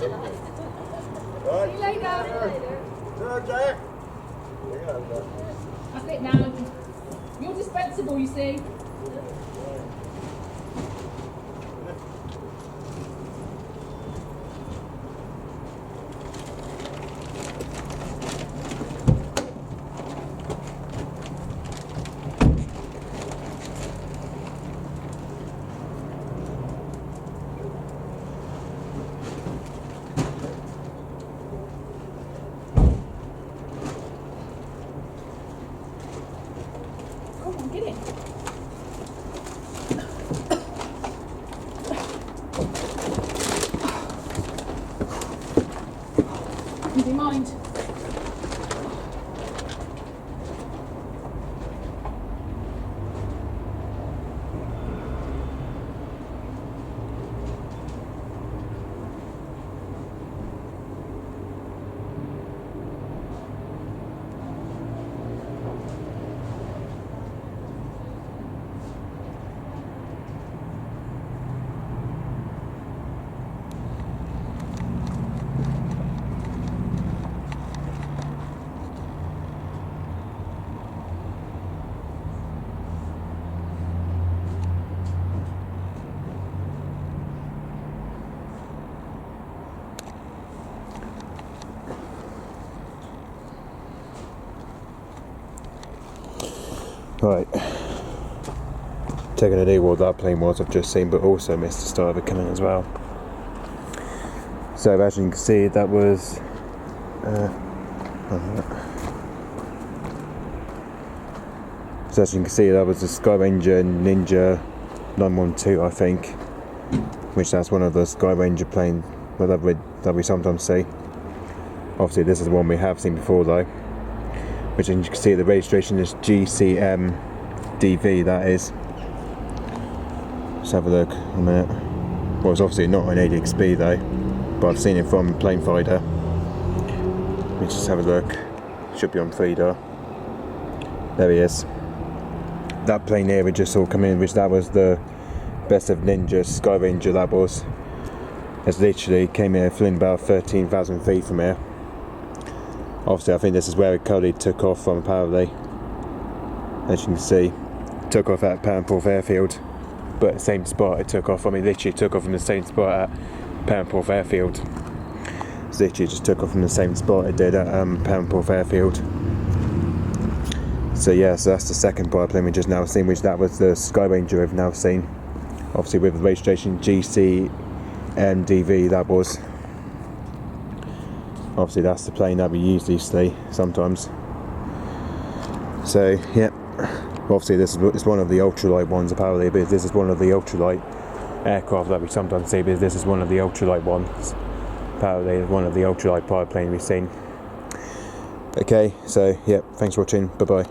See you later. Jack. That's it now. You're dispensable, you see. Come on, get in. Do you mind? Right, taking a idea what that plane was I've just seen, but also missed the start of it coming as well. So as you can see, that was so as you can see, that was the Skyranger Nynja 912, I think, which that's one of the Skyranger planes that we sometimes see. Obviously this is the one we have seen before though, which you can see the registration is G-CMDV, that is. Let's have a look a minute. Well, it's obviously not an ADXB though, but I've seen it from Plane Finder. Let me just have a look. Should be on Frida. There he is. That plane here we just saw come in, which that was the best of Nynja Skyranger, that was. It's literally came here flying about 13,000 feet from here. Obviously I think this is where it currently took off from apparently. As you can see, took off at Perranporth Airfield, but the same spot it took off from. It literally took off from the same spot at Perranporth Airfield. It literally just took off from the same spot it did at Perranporth Airfield. So yeah, so that's the second biplane we just now seen, which that was the Skyranger we've now seen. Obviously with the registration G-CMDV, that was. Obviously that's the plane that we usually see sometimes. So yeah, obviously this is one of the ultralight ones apparently, but this is one of the ultralight aircraft that we sometimes see, because this is one of the ultralight ones. Apparently one of the ultralight biplane we've seen. Okay, so yeah, thanks for watching, bye bye.